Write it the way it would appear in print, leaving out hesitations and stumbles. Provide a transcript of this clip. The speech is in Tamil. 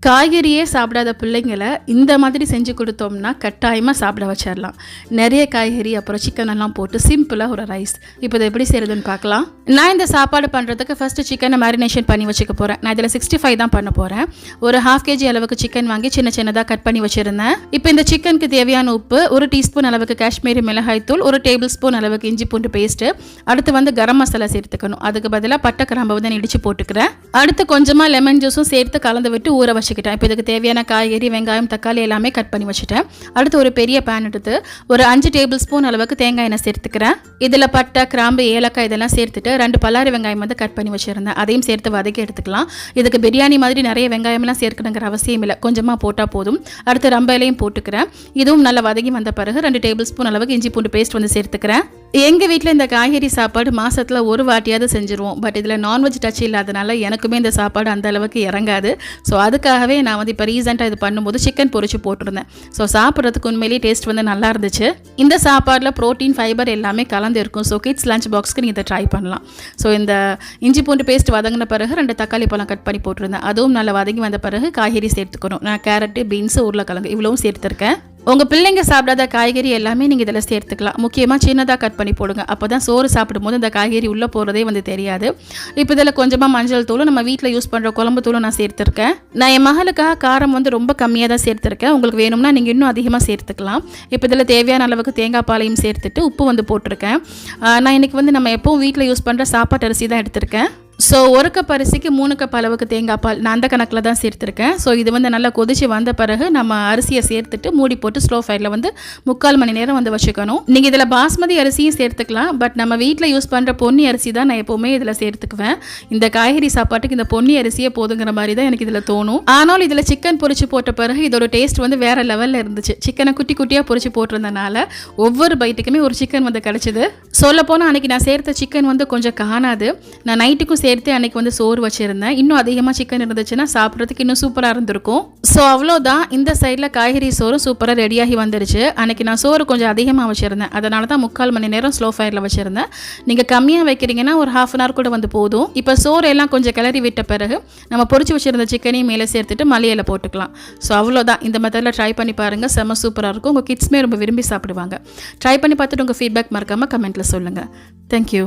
காய்கறியே சாப்பிடாத பிள்ளைங்களை இந்த மாதிரி செஞ்சு கொடுத்தோம்னா கட்டாயமாக சாப்பிட வச்சிடலாம். நிறைய காய்கறி அப்புறம் சிக்கன் எல்லாம் போட்டு சிம்பிளாக ஒரு ரைஸ். இப்போ இதை எப்படி செய்யறதுன்னு பார்க்கலாம். நான் இந்த சாப்பாடு பண்ணுறதுக்கு ஃபஸ்ட்டு சிக்கனை மேரினேஷன் பண்ணி வச்சுக்க போகிறேன். நான் இதில் 65 தான் பண்ண போகிறேன். ஒரு 1/2 kg அளவுக்கு சிக்கன் வாங்கி சின்ன சின்னதாக கட் பண்ணி வச்சுருந்தேன். இப்போ இந்த சிக்கனுக்கு தேவையான உப்பு, 1 டீஸ்பூன் அளவுக்கு காஷ்மீரி மிளகாய் தூள், 1 டேபிள் ஸ்பூன் அளவுக்கு இஞ்சி பூண்டு பேஸ்ட்டு, அடுத்து கரம் மசாலா சேர்த்துக்கணும். அதுக்கு பதிலாக பட்டை கிராம்பு நான் இடித்து போட்டுக்கிறேன். அடுத்து கொஞ்சமாக லெமன் ஜூஸும் சேர்த்து கலந்து விட்டு ஊற வச்சுக்கிட்டேன். இப்போ இதுக்கு தேவையான காய்கறி, வெங்காயம், தக்காளி எல்லாமே கட் பண்ணி வச்சுட்டேன். அடுத்து ஒரு பெரிய பேன் எடுத்து ஒரு 5 டேபிள் ஸ்பூன் அளவுக்கு தேங்காய் எண்ணெய் சேர்த்துக்கிறேன். இதில் பட்டை, கிராம்பு, ஏலக்காய் இதெல்லாம் சேர்த்துட்டு 2 பல்லாரி வெங்காயம் கட் பண்ணி வச்சுருந்தேன். அதையும் சேர்த்து வதக்கி எடுத்துக்கலாம். இதுக்கு பிரியாணி மாதிரி நிறைய வெங்காயம்லாம் சேர்க்கணுங்கிற அவசியம் இல்லை, கொஞ்சமாக போட்டால் போதும். அடுத்து ரம்பையிலையும் போட்டுக்கிறேன். இதுவும் நல்லா வதங்கி வந்த பிறகு 2 டேபிள் ஸ்பூன் அளவுக்கு இஞ்சி பூண்டு பேஸ்ட் சேர்த்துக்கிறேன். எங்கள் வீட்டில் இந்த காய்கறி சாப்பாடு மாதத்தில் ஒரு வாட்டியாவது செஞ்சுருவோம். பட் இதில் நான்வெஜ் டச் இல்லாதனால எனக்குமே இந்த சாப்பாடு அந்த அளவுக்கு இறங்காது. ஸோ அதுக்காகவே நான் இப்போ ரீசெண்டாக இது பண்ணும்போது சிக்கன் பொரிச்சு போட்டிருந்தேன். ஸோ சாப்பிட்றதுக்கு உண்மையிலேயே டேஸ்ட் நல்லா இருந்துச்சு. இந்த சாப்பாடில் ப்ரோட்டீன், ஃபைபர் எல்லாமே கலந்து இருக்கும். ஸோ கிட்ஸ் லஞ்ச் பாக்ஸ்க்கு நீங்கள் இதை ட்ரை பண்ணலாம். ஸோ இந்த இஞ்சி பூண்டு பேஸ்ட் வதங்கின பிறகு 2 தக்காளி பழம் கட் பண்ணி போட்டிருந்தேன். அதுவும் நல்லா வதங்கி வந்த பிறகு காய்கறி சேர்த்துக்கணும். நான் கேரட்டு, பீன்ஸு, உருளைக்கிழங்கு இவ்வளவும் சேர்த்துருக்கேன். உங்கள் பிள்ளைங்க சாப்பிடாத காய்கறி எல்லாமே நீங்கள் இதில் சேர்த்துக்கலாம். முக்கியமாக சின்னதாக கட் பண்ணி போடுங்க. அப்போ தான் சோறு சாப்பிடும்போது இந்த காய்கறி உள்ளே போகிறதே தெரியாது. இப்போ இதில் கொஞ்சமாக மஞ்சள் தூளும் நம்ம வீட்டில் யூஸ் பண்ணுற குழம்பு தூளும் நான் சேர்த்துருக்கேன். நான் என் மகளுக்காக காரம் ரொம்ப கம்மியாக தான் சேர்த்துருக்கேன். உங்களுக்கு வேணும்னா நீங்கள் இன்னும் அதிகமாக சேர்த்துக்கலாம். இப்போ இதில் தேவையான அளவுக்கு தேங்காய் பாலையும் சேர்த்துட்டு உப்பு போட்டிருக்கேன். நான் இன்றைக்கி நம்ம எப்பவும் வீட்டில் யூஸ் பண்ணுற சாப்பாட்டு அரிசி தான் எடுத்திருக்கேன். ஸோ 1 கப் அரிசிக்கு 3 கப் அளவுக்கு தேங்காய் பால் நான் அந்த கணக்கில் தான் சேர்த்துருக்கேன். ஸோ இது நல்லா கொதிச்சு வந்த பிறகு நம்ம அரிசியை சேர்த்துட்டு மூடி போட்டு ஸ்லோ ஃபயரில் 3/4 மணி நேரம் வச்சுக்கணும். நீங்கள் இதில் பாஸ்மதி அரிசியும் சேர்த்துக்கலாம். பட் நம்ம வீட்டில் யூஸ் பண்ணுற பொன்னி அரிசி தான் நான் எப்போவுமே இதில் சேர்த்துக்குவேன். இந்த காய்கறி சாப்பாட்டுக்கு இந்த பொன்னி அரிசியே போதுங்கிற மாதிரி தான் எனக்கு இதில் தோணும். ஆனாலும் இதில் சிக்கன் பொரிச்சு போட்ட பிறகு இதோட டேஸ்ட் வேறு லெவலில் இருந்துச்சு. சிக்கனை குட்டி குட்டியாக பொரிச்சு போட்டிருந்தனால ஒவ்வொரு பைட்டுக்குமே ஒரு சிக்கன் கிடச்சிது. சொல்லப்போனால் அன்றைக்கி நான் சேர்த்த சிக்கன் கொஞ்சம் காணாது. நான் நைட்டுக்கும் சேர்த்து அன்னைக்கு சோறு வச்சிருந்தேன். இன்னும் அதிகமாக சிக்கன் இருந்துச்சுன்னா சாப்பிட்றதுக்கு இன்னும் சூப்பராக இருந்திருக்கும். ஸோ அவ்வளோதான், இந்த சைடில் காய்கறி சோறு சூப்பராக ரெடியாகி வந்துருச்சு. அன்னைக்கு நான் சோறு கொஞ்சம் அதிகமாக வச்சுருந்தேன். அதனால தான் 3/4 மணி நேரம் ஸ்லோ ஃபயரில் வச்சுருந்தேன். நீங்கள் கம்மியாக வைக்கிறீங்கன்னா ஒரு 1/2 hour கூட போதும். இப்போ சோறு எல்லாம் கொஞ்சம் கிளறி விட்ட பிறகு நம்ம பொரிச்சு வச்சுருந்த சிக்கனையும் மேலே சேர்த்துட்டு மல்லியில போட்டுக்கலாம். ஸோ அவ்வளோதான், இந்த மெத்தடில் ட்ரை பண்ணி பாருங்கள். செம்ம சூப்பராக இருக்கும். உங்கள் கிட்ஸ்மே ரொம்ப விரும்பி சாப்பிடுவாங்க. ட்ரை பண்ணி பார்த்துட்டு உங்கள் ஃபீட்பேக் மறக்காமல் கமெண்ட்டில் சொல்லுங்கள். தேங்க்யூ.